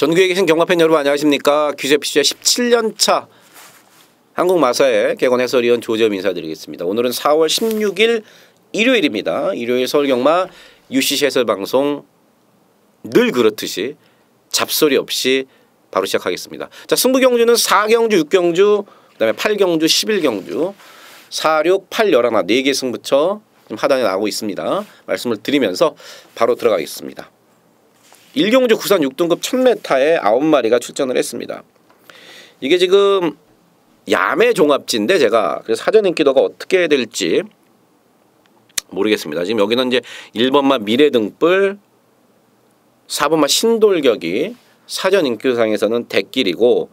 전국에 계신 경마팬 여러분 안녕하십니까. 귀세피쉬의 17년차 한국마사의 개건 해설위원 조재범 인사드리겠습니다. 오늘은 4월 16일 일요일입니다. 일요일 서울경마 UCC 해설방송 늘 그렇듯이 잡소리 없이 바로 시작하겠습니다. 자, 승부경주는 4경주, 6경주, 그 다음에 8경주, 11경주 4, 6, 8, 11, 4개 승부처 지금 하단에 나오고 있습니다. 말씀을 드리면서 바로 들어가겠습니다. 1경주 구산 6등급 1000m에 9마리가 출전을 했습니다. 이게 지금 야매 종합지인데 제가 그래서 사전 인기도가 어떻게 될지 모르겠습니다. 지금 여기는 이제 1번마 미래등불, 4번마 신돌격이 사전 인기도상에서는 대길이고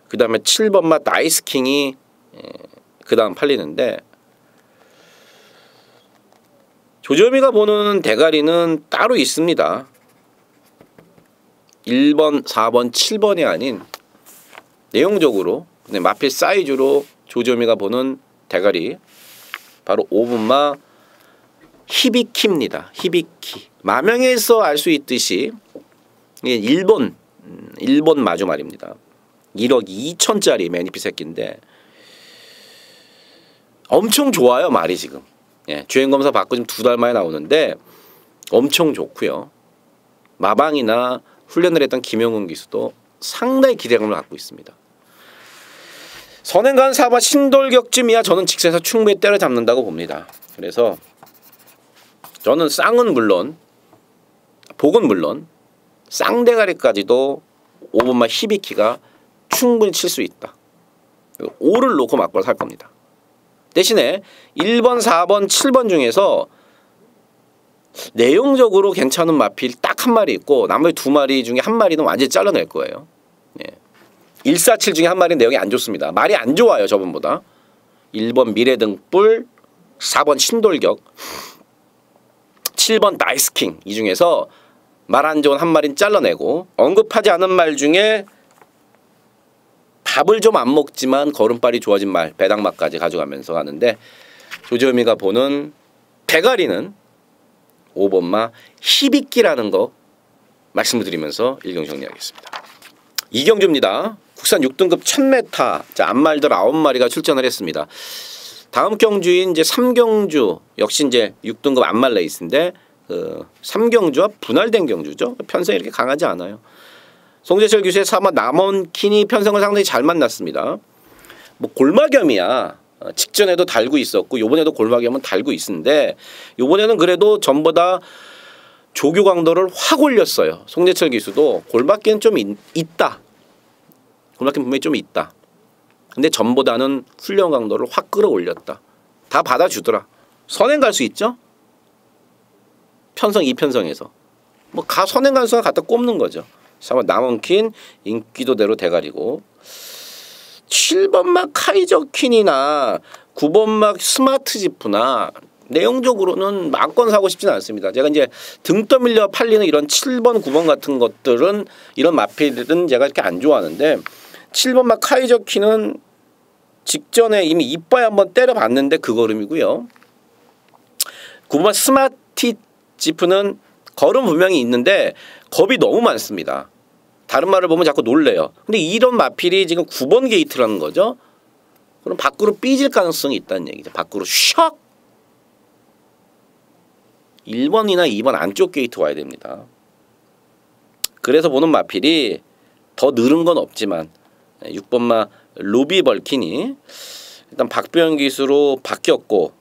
그 다음에 7번마 나이스킹이 그 다음 팔리는데 조재범이가 보는 대가리는 따로 있습니다. 1번, 4번, 7번이 아닌 내용적으로 마필 사이즈로 조재범이가 보는 대가리 바로 5번마 히비키입니다. 히비키. 마명에서 알 수 있듯이 일본 마주 말입니다. 1억 2천짜리 매니피 새끼인데 엄청 좋아요 말이 지금. 예, 주행검사 받고 지금 2달 만에 나오는데 엄청 좋고요. 마방이나 훈련을 했던 김영훈 기수도 상당히 기대감을 갖고 있습니다. 선행간 4번 신돌격쯤이야 저는 직선에서 충분히 때려잡는다고 봅니다. 그래서 저는 쌍은 물론 복은 물론 쌍대가리까지도 5번마 히비키가 충분히 칠 수 있다. 5를 놓고 맞고 살 겁니다. 대신에 1번, 4번, 7번 중에서 내용적으로 괜찮은 마필 딱 한 마리 있고 나머지 2마리 중에 한 마리는 완전히 잘라낼 거예요. 예. 147 중에 한 마리는 내용이 안 좋습니다. 말이 안 좋아요 저번보다. 1번 미래등불, 4번 신돌격, 7번 나이스킹 이 중에서 말 안 좋은 한 마리는 잘라내고 언급하지 않은 말 중에 밥을 좀 안 먹지만 걸음발이 좋아진 말 배당맛까지 가져가면서 가는데 조재범이가 보는 대가리는 5번마 히비키라는 거 말씀을 드리면서 1경주 정리하겠습니다. 2경주입니다. 국산 6등급 1000m 자, 앞말들 9마리가 출전을 했습니다. 다음 경주인 이제 3경주 역시 이제 6등급 앞말 레이스인데 3경주와 분할된 경주죠. 편성이 이렇게 강하지 않아요. 송재철 기수의 4번 남원킨이 편성을 상당히 잘 만났습니다. 뭐 골마겸이야. 직전에도 달고 있었고 요번에도 골마겸은 달고 있는데 요번에는 그래도 전보다 조교 강도를 확 올렸어요. 송재철 기수도 골맞기는 좀 있다. 골맞기는 분명히 좀 있다. 근데 전보다는 훈련 강도를 확 끌어올렸다. 다 받아주더라. 선행 갈 수 있죠? 편성 2편성에서 뭐 선행 가능성을 갖다 꼽는 거죠. 4번 남원킨 인기도대로 대가리고 7번막 카이저킨이나 9번막 스마트지프나 내용적으로는 막건 사고 싶지는 않습니다. 제가 이제 등 떠밀려 팔리는 이런 7번, 9번 같은 것들은 이런 마필은 제가 이렇게 안 좋아하는데 7번막 카이저킨은 직전에 이미 이빨 한번 때려봤는데 그 걸음이고요. 9번막 스마트지프는 걸음 분명히 있는데 겁이 너무 많습니다. 다른 말을 보면 자꾸 놀래요. 근데 이런 마필이 지금 9번 게이트라는 거죠. 그럼 밖으로 삐질 가능성이 있다는 얘기죠. 밖으로 샥 1번이나 2번 안쪽 게이트 와야 됩니다. 그래서 보는 마필이 더 늘은 건 없지만 6번마 로비 벌킨이 일단 박병현 기수로 바뀌었고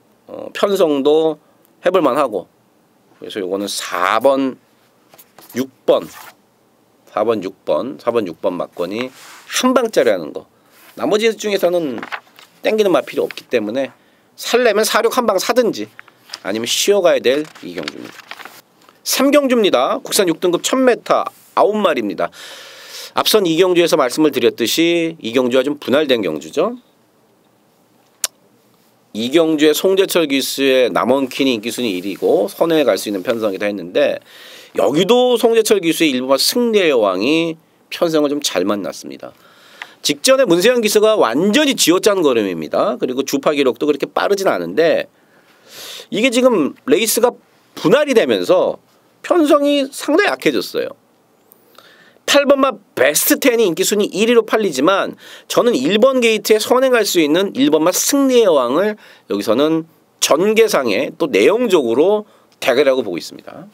편성도 해볼만하고 그래서 요거는 4번 6번 4번 6번 막건이 한 방짜리 하는 거 나머지 중에서는 땡기는 마필이 없기 때문에 살려면 4, 6 한 방 사든지 아니면 쉬어가야 될 2경주입니다. 3경주입니다. 국산 6등급 1000m 9마리입니다. 앞선 2경주에서 말씀을 드렸듯이 2경주와 좀 분할된 경주죠. 2경주의 송재철 기수의 남원킨이 인기순위 1위고 선행에 갈 수 있는 편성이다 했는데 여기도 송재철 기수의 1번마 승리의 여왕이 편성을 좀 잘 만났습니다. 직전에 문세영 기수가 완전히 쥐어짠 걸음입니다. 그리고 주파 기록도 그렇게 빠르진 않은데 이게 지금 레이스가 분할이 되면서 편성이 상당히 약해졌어요. 8번마 베스트 10이 인기 순위 1위로 팔리지만 저는 1번 게이트에 선행할 수 있는 1번마 승리의 여왕을 여기서는 전개상에 또 내용적으로 대결이라고 보고 있습니다.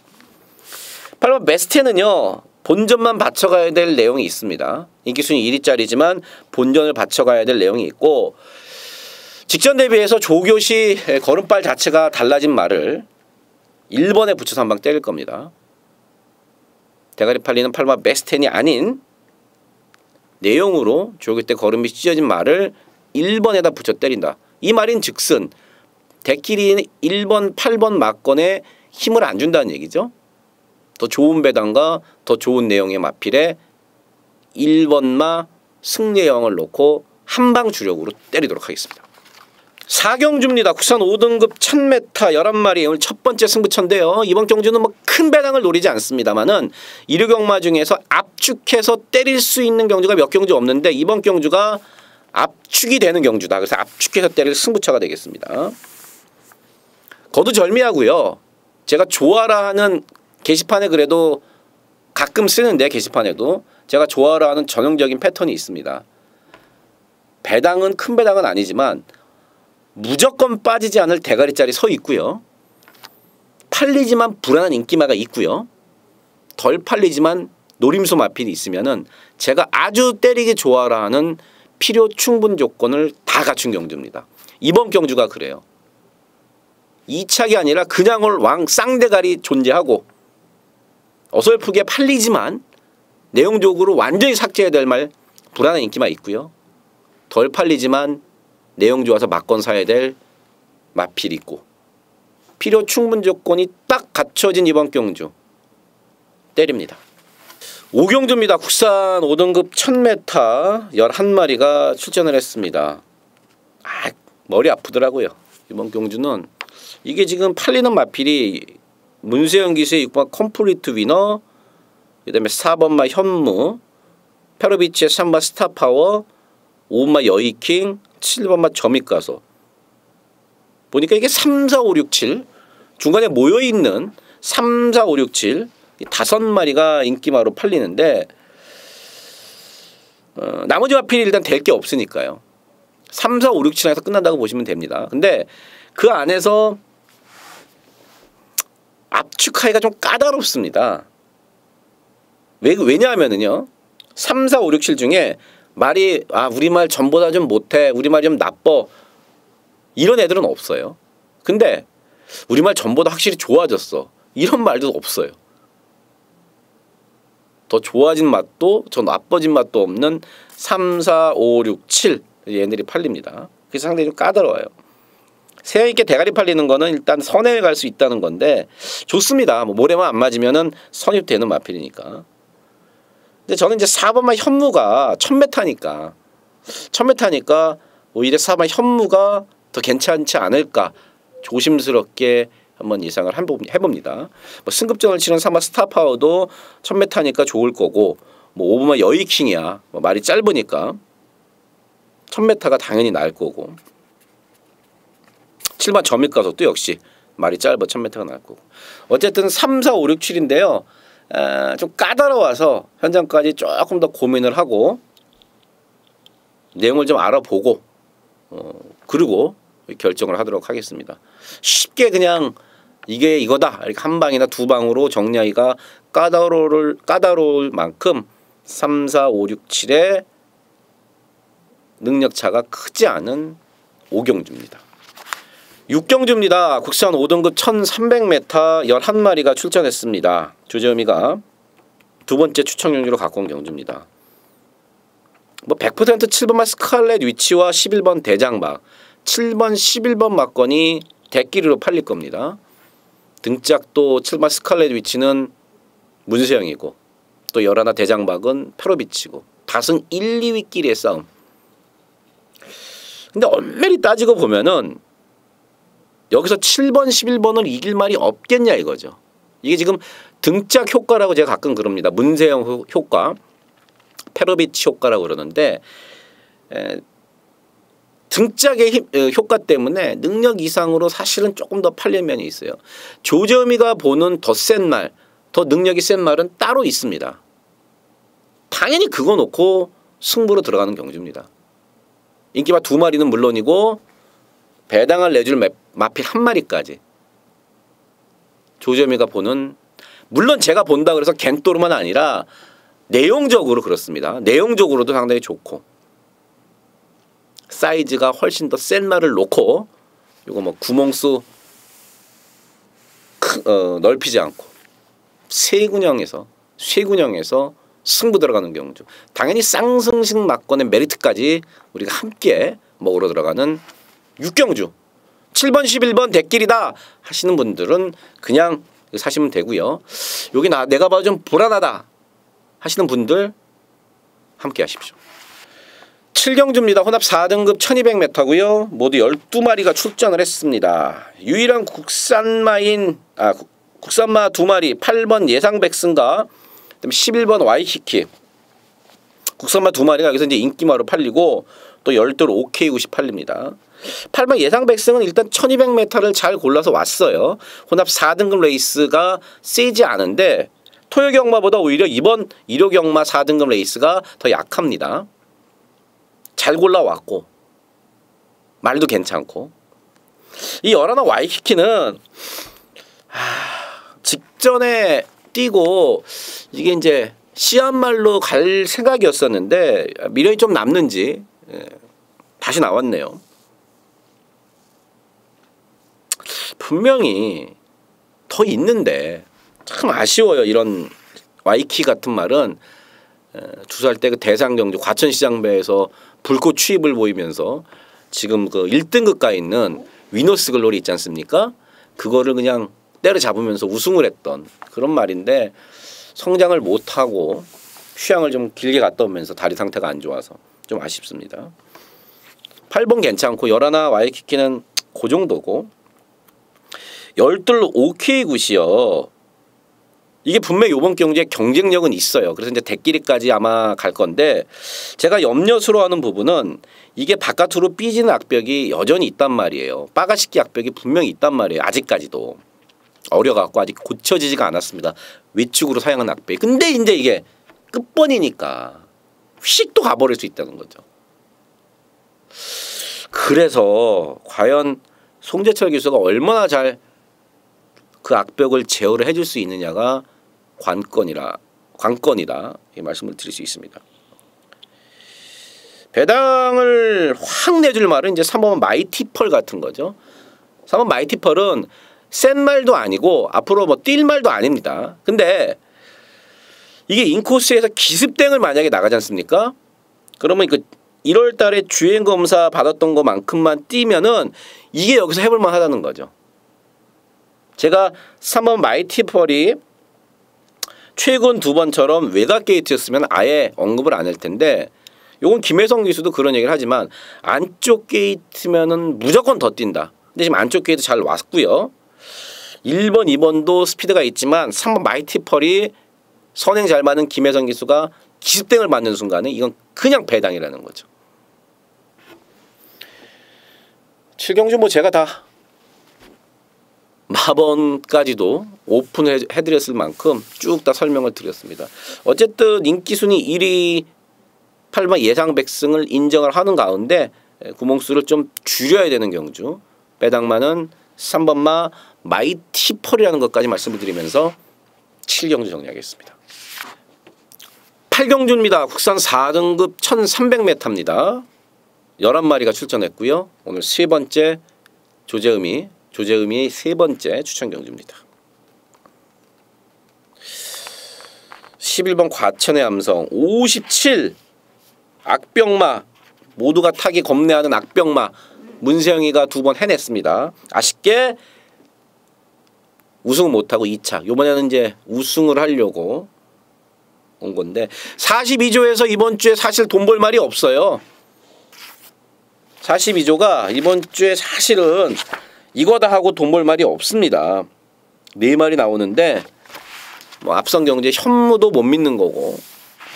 8번 베스트 10은요. 본전만 받쳐가야 될 내용이 있습니다. 인기 순위 1위짜리지만 본전을 받쳐가야 될 내용이 있고 직전 대비해서 조교시 걸음발 자체가 달라진 말을 1번에 붙여서 한 방 때릴 겁니다. 대가리 팔리는 8번 베스트 10이 아닌 내용으로 조교 때 걸음이 찢어진 말을 1번에다 붙여 때린다. 이 말인 즉슨 대끼리 1번, 8번 막건에 힘을 안 준다는 얘기죠. 더 좋은 배당과 더 좋은 내용의 마필에 1번마 승리의 여왕을 놓고 한방 주력으로 때리도록 하겠습니다. 4경주입니다. 국산 5등급 1000m 11마리 오늘 첫 번째 승부처인데요. 이번 경주는 뭐 큰 배당을 노리지 않습니다만은 1류 경마 중에서 압축해서 때릴 수 있는 경주가 몇 경주 없는데 이번 경주가 압축이 되는 경주다. 그래서 압축해서 때릴 승부처가 되겠습니다. 거두절미하고요. 제가 좋아라 하는 게시판에 그래도 가끔 쓰는데 게시판에도 제가 좋아라 하는 전형적인 패턴이 있습니다. 배당은 큰 배당은 아니지만 무조건 빠지지 않을 대가리짜리 서 있고요. 팔리지만 불안한 인기마가 있고요. 덜 팔리지만 노림수 마필이 있으면은 제가 아주 때리기 좋아라 하는 필요 충분 조건을 다 갖춘 경주입니다. 이번 경주가 그래요. 2착이 아니라 그냥 올 왕 쌍대가리 존재하고 어설프게 팔리지만 내용적으로 완전히 삭제해야 될 말 불안한 인기만 있고요. 덜 팔리지만 내용 좋아서 막건 사야 될 마필 있고 필요 충분 조건이 딱 갖춰진 이번 경주 때립니다. 5경주입니다. 국산 5등급 1000m 11마리가 출전을 했습니다. 머리 아프더라고요. 이번 경주는 이게 지금 팔리는 마필이 문세영 기수의 6번 컴플리트 위너, 그 다음에 4번마 현무, 페로비치의 3번 스타파워, 5번마 여의킹, 7번마 점입가서 보니까 이게 3, 4, 5, 6, 7 중간에 모여있는 3, 4, 5, 6, 7 5마리가 인기마로 팔리는데 나머지 마필이 일단 될 게 없으니까요. 3, 4, 5, 6, 7에서 끝난다고 보시면 됩니다. 근데 그 안에서 압축하기가 좀 까다롭습니다. 왜냐하면은요. 3, 4, 5, 6, 7 중에 말이 우리말 전보다 좀 못해. 우리말이 좀 나빠. 이런 애들은 없어요. 근데 우리말 전보다 확실히 좋아졌어. 이런 말도 없어요. 더 좋아진 맛도 더 나빠진 맛도 없는 3, 4, 5, 6, 7 얘네들이 팔립니다. 그래서 상당히 좀 까다로워요. 세형있게 대가리 팔리는 거는 일단 선행을 갈 수 있다는 건데 좋습니다. 뭐 모래만 안 맞으면은 선입되는 마필이니까. 근데 저는 이제 4번만 현무가 1000m니까 오히려 4번 현무가 더 괜찮지 않을까 조심스럽게 한번 예상을 해봅니다. 뭐 승급전을 치는 3번 스타파워도 1000m니까 좋을 거고 뭐 5번만 여의킹이야. 뭐 말이 짧으니까 1000m가 당연히 나을 거고 7번 점입가속도 역시 말이 짧아 1000m가 나을 거고 어쨌든 3, 4, 5, 6, 7인데요. 좀 까다로워서 현장까지 조금 더 고민을 하고 내용을 좀 알아보고 그리고 결정을 하도록 하겠습니다. 쉽게 그냥 이게 이거다 이렇게 한 방이나 두 방으로 정리하기가 까다로울 만큼 3, 4, 5, 6, 7의 능력차가 크지 않은 5경주입니다. 6경주입니다. 국산 5등급 1300m 11마리가 출전했습니다. 조재범이가 두 번째 추천 경주로 갖고 온 경주입니다. 뭐 100% 7번마 스칼렛 위치와 11번 대장막 7번 11번 막건이 대끼리로 팔릴 겁니다. 등짝도 7번 스칼렛 위치는 문세영이고 또 11 대장막은 페로비치고 다승 1, 2위끼리의 싸움. 근데 엄밀히 따지고 보면은 여기서 7번 11번을 이길 말이 없겠냐 이거죠. 이게 지금 등짝 효과라고 제가 가끔 그럽니다. 문세영 효과 페로비치 효과라고 그러는데 등짝의 효과 때문에 능력 이상으로 사실은 조금 더 팔릴 면이 있어요. 조재범이가 보는 더 센 말, 더 능력이 센 말은 따로 있습니다. 당연히 그거 놓고 승부로 들어가는 경주입니다. 인기마 2마리는 물론이고 배당을 내줄 마필 1마리까지 조재미가 보는, 물론 제가 본다 그래서 겐또로만 아니라 내용적으로 그렇습니다. 내용적으로도 상당히 좋고 사이즈가 훨씬 더 센 말을 놓고 이거 뭐 구멍수 넓히지 않고 쇠군형에서 승부 들어가는 경주, 당연히 쌍승식 막권의 메리트까지 우리가 함께 먹으러 들어가는 6경주 7번 11번 대길이다 하시는 분들은 그냥 사시면 되고요. 여기 내가 봐도 좀 불안하다 하시는 분들 함께 하십시오. 7경주입니다. 혼합 4등급 1200m고요. 모두 12마리가 출전을 했습니다. 유일한 국산마 2마리 8번 예상백승과 11번 와이키키 국산마 2마리가 여기서 이제 인기마로 팔리고 또 12로 OK90 팔립니다. 8번 예상백승은 일단 1200m를 잘 골라서 왔어요. 혼합 4등급 레이스가 세지 않은데 토요경마보다 오히려 이번 일요경마 4등급 레이스가 더 약합니다. 잘 골라왔고 말도 괜찮고, 이 열하나 와이키키는 직전에 뛰고 이게 이제 씨앗말로 갈 생각이었었는데 미련이 좀 남는지 다시 나왔네요. 분명히 더 있는데 참 아쉬워요. 이런 와이키 같은 말은 주소할 때 그 대상경주 과천시장배에서 불꽃 추입을 보이면서 지금 그 1등급가 있는 위너스 글로리 있지 않습니까? 그거를 그냥 때려잡으면서 우승을 했던 그런 말인데 성장을 못하고 휴양을 좀 길게 갔다 오면서 다리 상태가 안 좋아서 좀 아쉽습니다. 8번 괜찮고 11 와이키키는 그 정도고, 12 OK9이요. 이게 분명히 이번 경주에 경쟁력은 있어요. 그래서 이제 대끼리까지 아마 갈 건데 제가 염려스러워하는 부분은 이게 바깥으로 삐지는 악벽이 여전히 있단 말이에요. 빠가식기 악벽이 분명히 있단 말이에요. 아직까지도 어려갖고 아직 고쳐지지가 않았습니다. 외축으로 사용한 악벽이. 근데 이제 이게 끝번이니까 휙 또 가버릴 수 있다는 거죠. 그래서 과연 송재철 기수가 얼마나 잘 그 악벽을 제어를 해줄 수 있느냐가 관건이다 이 말씀을 드릴 수 있습니다. 배당을 확 내줄 말은 이제 3번 마이티펄 같은 거죠. 3번 마이티펄은 센 말도 아니고 앞으로 뭐 뛸 말도 아닙니다. 근데 이게 인코스에서 기습땡을 만약에 나가지 않습니까? 그러면 그 1월 달에 주행 검사 받았던 것만큼만 뛰면은 이게 여기서 해볼만 하다는 거죠. 제가 3번 마이티펄이 최근 2번처럼 외곽 게이트였으면 아예 언급을 안 할 텐데, 요건 김혜성 기수도 그런 얘기를 하지만 안쪽 게이트면은 무조건 더 뛴다. 근데 지금 안쪽 게이트 잘 왔고요. 1번, 2번도 스피드가 있지만 3번 마이티펄이 선행 잘 맞는 김혜성 기수가 기습땡을 맞는 순간에 이건 그냥 배당이라는 거죠. 7경주 뭐 제가 다 마번까지도 오픈을 해드렸을 만큼 쭉 다 설명을 드렸습니다. 어쨌든 인기순위 1위 8번 예상백승을 인정을 하는 가운데 구멍수를 좀 줄여야 되는 경주, 배당만은 3번마 마이티펄이라는 것까지 말씀을 드리면서 7경주 정리하겠습니다. 8경주입니다. 국산 4등급 1300m입니다. 11마리가 출전했고요. 오늘 세 번째 조재음이 세 번째 추천 경주입니다. 11번 과천의 함성 57 악병마, 모두가 타기 겁내하는 악병마 문세영이가 2번 해냈습니다. 아쉽게 우승을 못하고 2차, 이번에는 이제 우승을 하려고 온 건데 42조에서 이번 주에 사실 돈 벌 말이 없어요. 42조가 이번 주에 사실은 이거다 하고 돈 벌 말이 없습니다. 4마리 나오는데 뭐 앞선경제 현무도 못 믿는 거고,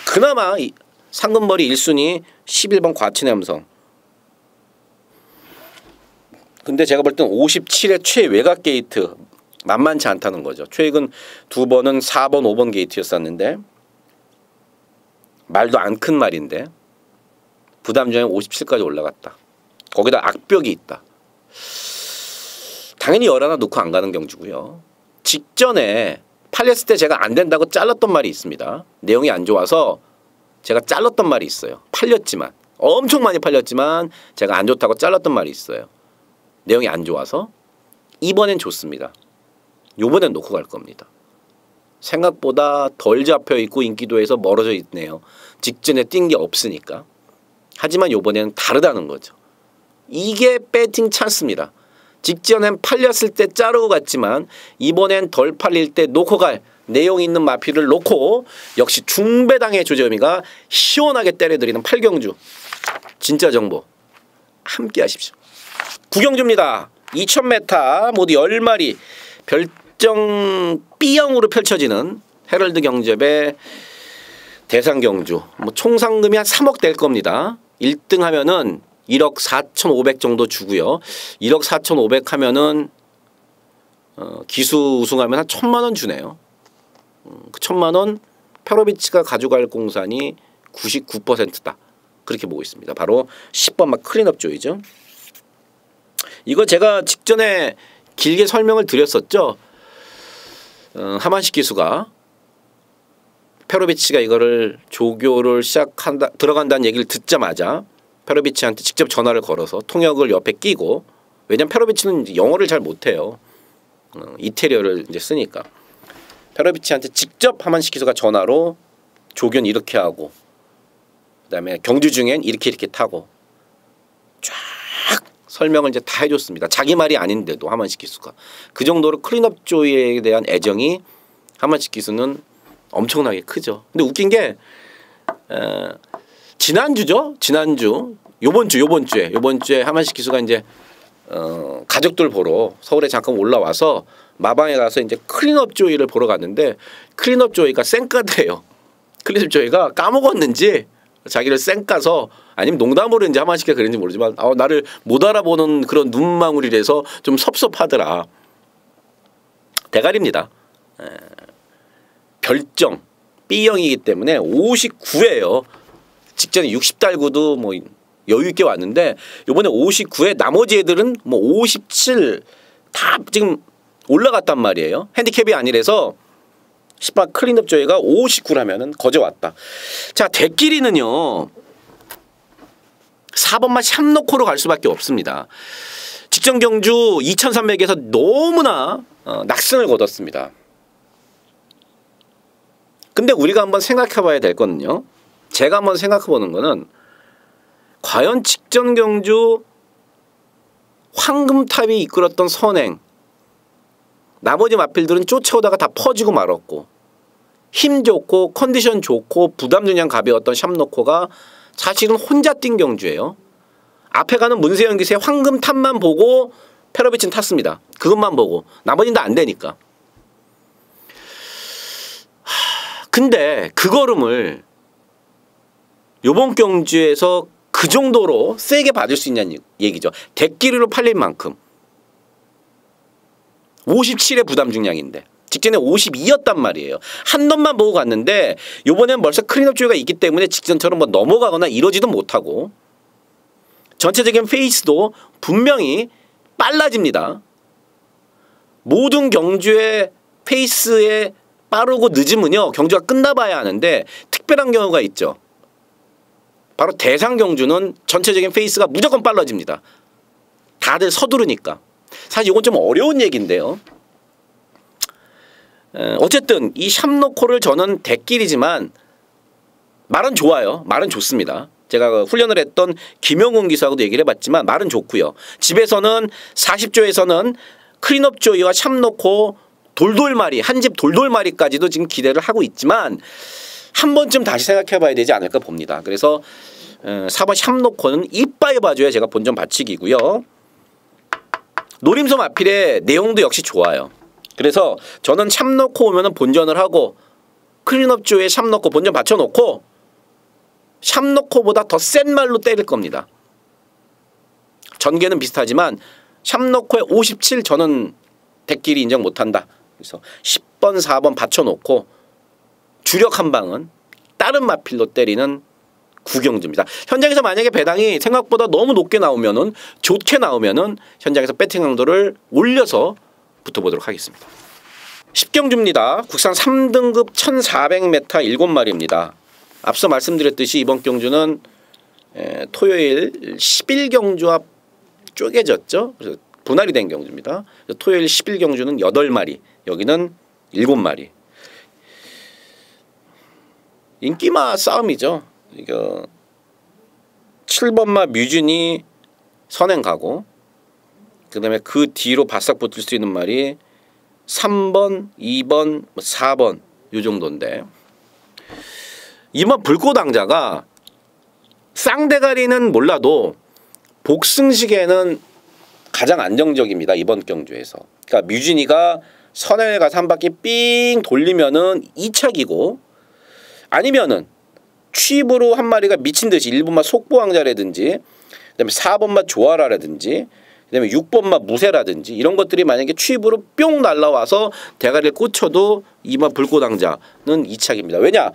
그나마 상금벌이 1순위 11번 과천의 함성. 근데 제가 볼 땐 57의 최외곽 게이트 만만치 않다는 거죠. 최근 2번은 4번, 5번 게이트였었는데 말도 안 큰 말인데 부담중량 57까지 올라갔다. 거기다 악벽이 있다. 당연히 열 하나 놓고 안 가는 경주고요. 직전에 팔렸을 때 제가 안 된다고 잘랐던 말이 있습니다. 내용이 안 좋아서 제가 잘랐던 말이 있어요. 팔렸지만 엄청 많이 팔렸지만 제가 안 좋다고 잘랐던 말이 있어요. 내용이 안 좋아서. 이번엔 좋습니다. 요번엔 놓고 갈 겁니다. 생각보다 덜 잡혀있고 인기도에서 멀어져 있네요. 직전에 뛴 게 없으니까. 하지만 요번에는 다르다는 거죠. 이게 배팅 찬스입니다. 직전엔 팔렸을 때 자르고 갔지만 이번엔 덜 팔릴 때 놓고 갈 내용 있는 마필을 놓고 역시 중배당의 조재미가 시원하게 때려드리는 8경주. 진짜 정보 함께 하십시오. 9경주입니다. 2000m 모두 10마리 별정 B형으로 펼쳐지는 헤럴드 경접의 대상 경주. 뭐 총 상금이 한 3억 될 겁니다. 1등 하면은 1억 4,500 정도 주고요. 1억 4,500 하면은 기수 우승하면 한 1,000만 원 주네요. 그 1,000만 원 페로비치가 가져갈 공산이 99%다. 그렇게 보고 있습니다. 바로 10번마 클린업 조이죠. 이거 제가 직전에 길게 설명을 드렸었죠. 하만식 기수가 페로비치가 이거를 조교를 들어간다는 얘기를 듣자마자 페로비치한테 직접 전화를 걸어서 통역을 옆에 끼고, 왜냐면 페로비치는 영어를 잘 못해요. 이태리어를 이제 쓰니까. 페로비치한테 직접 하만식 기수가 전화로 조교는 이렇게 하고 그다음에 경주 중엔 이렇게 타고 쫙 설명을 이제 다 해줬습니다. 자기 말이 아닌데도 하만식 기수가. 그 정도로 클린업 조이에 대한 애정이 하만식 기수는 엄청나게 크죠. 근데 웃긴 게 지난주죠. 지난주 요번 주에 하만식 기수가 이제 가족들 보러 서울에 잠깐 올라와서 마방에 가서 이제 클린업 조이를 보러 갔는데 클린업 조이가 쌩까대요. 클린업 조이가 까먹었는지 자기를 쌩까서, 아니면 농담으로 이제 하만식 기수가 그랬는지 모르지만 나를 못 알아보는 그런 눈망울이라서 좀 섭섭하더라. 대가리입니다. 별정 B형이기 때문에 59예요. 직전에 60달구도 뭐 여유 있게 왔는데 이번에 59에 나머지 애들은 뭐 57 다 지금 올라갔단 말이에요. 핸디캡이 아니라서 10번 클린업 조이가 59라면은 거저 왔다. 자, 대끼리는요 4번만 샵노코로 갈 수밖에 없습니다. 직전 경주 2300에서 너무나 낙승을 거뒀습니다. 근데 우리가 한번 생각해 봐야 될 거는요, 제가 한번 생각해 보는 거는 과연 직전 경주 황금탑이 이끌었던 선행, 나머지 마필들은 쫓아오다가 다 퍼지고 말았고, 힘 좋고 컨디션 좋고 부담 중량 가벼웠던 샵노코가 사실은 혼자 뛴 경주예요. 앞에 가는 문세영 기수의 황금탑만 보고 페로비치는 탔습니다. 그것만 보고. 나머지는 다 안 되니까. 근데 그 걸음을 요번 경주에서 그 정도로 세게 받을 수 있냐는 얘기죠. 대끼리로 팔릴 만큼. 57의 부담 중량인데 직전에 52였단 말이에요. 한 놈만 보고 갔는데 요번엔 벌써 클린업 조이가 있기 때문에 직전처럼 뭐 넘어가거나 이러지도 못하고 전체적인 페이스도 분명히 빨라집니다. 모든 경주의 페이스에 빠르고 늦으면요 경주가 끝나봐야 하는데 특별한 경우가 있죠. 바로 대상 경주는 전체적인 페이스가 무조건 빨라집니다. 다들 서두르니까. 사실 이건 좀 어려운 얘기인데요. 어쨌든 이 샵노코를 저는 대끼리지만 말은 좋아요. 말은 좋습니다. 제가 훈련을 했던 김영훈 기사하고도 얘기를 해봤지만 말은 좋고요. 집에서는 40조에서는 클린업 조이와 샵노코 돌돌마리, 한 집 돌돌마리까지도 지금 기대를 하고 있지만 한 번쯤 다시 생각해 봐야 되지 않을까 봅니다. 그래서 4번 샵노코는 이빠이 봐줘야 제가 본전 받치기고요. 노림섬 아필의 내용도 역시 좋아요. 그래서 저는 샵노코 오면은 본전을 하고 클린업 조에 샵노코 본전 받쳐놓고 샵노코보다 더 센 말로 때릴 겁니다. 전개는 비슷하지만 샵노코의 57 저는 대끼리 인정 못한다. 그래서 10번 4번 받쳐놓고 주력 한 방은 다른 마필로 때리는 구경주입니다. 현장에서 만약에 배당이 생각보다 너무 높게 나오면은 좋게 나오면은 현장에서 배팅 강도를 올려서 붙어보도록 하겠습니다. 10경주입니다. 국산 3등급 1400m 7마리입니다. 앞서 말씀드렸듯이 이번 경주는 토요일 11경주와 쪼개졌죠. 그래서 분할이 된 경주입니다. 토요일 11경주는 8마리, 여기는 7마리. 인기마 싸움이죠. 이거 7번마 뮤준이 선행 가고, 그 다음에 그 뒤로 바싹 붙을 수 있는 말이 3번, 2번, 4번 요 정도인데, 이번 불꽃왕자가 쌍대가리는 몰라도 복승식에는 가장 안정적입니다. 이번 경주에서. 그러니까 뮤진이가 선행을 가서 한 바퀴 삥 돌리면은 2착이고, 아니면은 취입으로 한 마리가 미친 듯이 1번마 속보왕자라든지, 그다음에 4번마 조아라라든지, 그다음에 6번마 무쇠라든지 이런 것들이 만약에 취입으로 뿅 날라와서 대가리를 꽂혀도 2번 불꽃왕자는 2착입니다. 왜냐?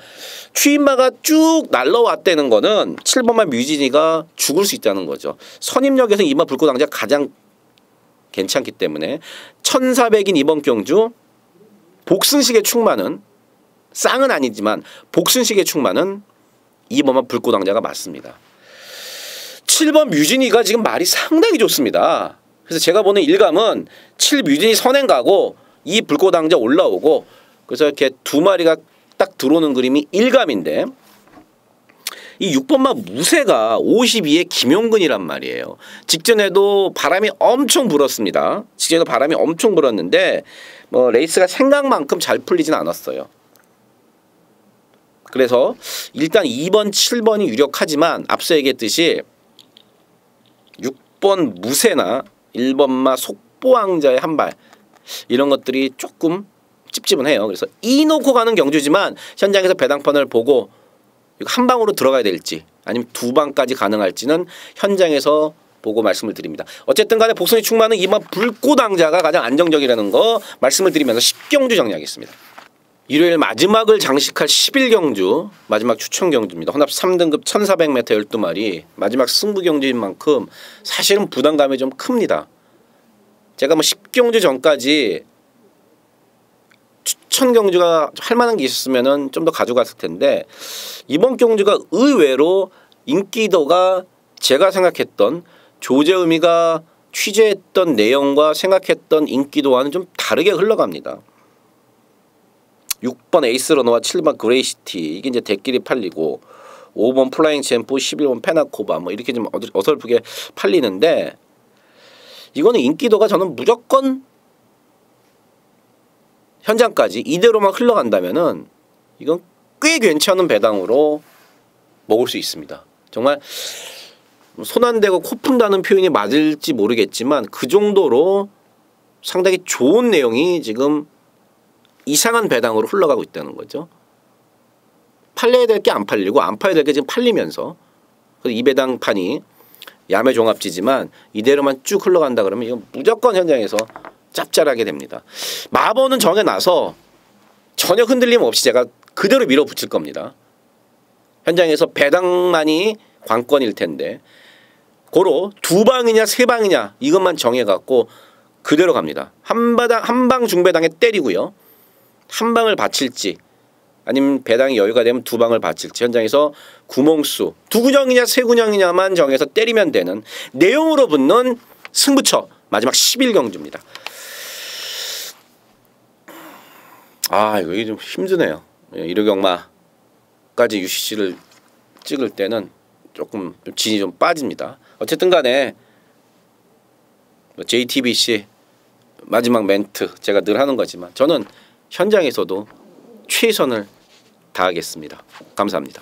취입마가 쭉 날라왔다는 거는 7번마 뮤진이가 죽을 수 있다는 거죠. 선임력에서 2번 불꽃왕자가 가장 괜찮기 때문에 1400인 이번 경주 복승식의 충만은, 쌍은 아니지만 복승식의 충만은 2번만 불꽃왕자가 맞습니다. 7번 뮤진이가 지금 말이 상당히 좋습니다. 그래서 제가 보는 일감은 7 뮤진이 선행 가고 2 불꽃왕자 올라오고, 그래서 이렇게 두 마리가 딱 들어오는 그림이 일감인데, 이 6번마 무쇠가 52의 김용근이란 말이에요. 직전에도 바람이 엄청 불었습니다. 직전에도 바람이 엄청 불었는데 뭐 레이스가 생각만큼 잘 풀리진 않았어요. 그래서 일단 2번, 7번이 유력하지만 앞서 얘기했듯이 6번 무쇠나 1번마 속보왕자의 한발, 이런 것들이 조금 찝찝은 해요. 그래서 이 놓고 가는 경주지만 현장에서 배당판을 보고 한 방으로 들어가야 될지 아니면 두 방까지 가능할지는 현장에서 보고 말씀을 드립니다. 어쨌든 간에 복선이 충만은 2번 불꽃왕자가 가장 안정적이라는 거 말씀을 드리면서 10경주 정리하겠습니다. 일요일 마지막을 장식할 11경주 마지막 추천 경주입니다. 혼합 3등급 1400m 12마리 마지막 승부 경주인 만큼 사실은 부담감이 좀 큽니다. 제가 뭐 10경주 전까지 추천 경주가 할 만한 게 있었으면 좀 더 가져갔을 텐데, 이번 경주가 의외로 인기도가 제가 생각했던, 조재음이가 취재했던 내용과 생각했던 인기도와는 좀 다르게 흘러갑니다. 6번 에이스러너와 7번 그레이시티, 이게 이제 대끼리 팔리고, 5번 플라잉 챔프, 11번 페나코바 뭐 이렇게 좀 어설프게 팔리는데, 이거는 인기도가 저는 무조건 현장까지 이대로만 흘러간다면은 이건 꽤 괜찮은 배당으로 먹을 수 있습니다. 정말 손 안 대고 코 푼다는 표현이 맞을지 모르겠지만 그 정도로 상당히 좋은 내용이 지금 이상한 배당으로 흘러가고 있다는 거죠. 팔려야 될 게 안 팔리고 안 팔려야 될 게 지금 팔리면서, 이 배당판이 야매 종합지지만 이대로만 쭉 흘러간다 그러면 이건 무조건 현장에서 짭짤하게 됩니다. 마번은 정해놔서 전혀 흔들림 없이 제가 그대로 밀어붙일 겁니다. 현장에서 배당만이 관건일 텐데, 고로 두 방이냐 세 방이냐 이것만 정해갖고 그대로 갑니다. 한 방 중배당에 때리고요. 한 방을 바칠지 아니면 배당이 여유가 되면 두 방을 바칠지, 현장에서 구멍수 두 구녕이냐 세 구녕이냐만 정해서 때리면 되는 내용으로 붙는 승부처 마지막 11경주입니다. 아, 이거 좀 힘드네요. 일요경마까지 UCC를 찍을 때는 조금 진이 좀 빠집니다. 어쨌든 간에 JTBC 마지막 멘트 제가 늘 하는 거지만 저는 현장에서도 최선을 다하겠습니다. 감사합니다.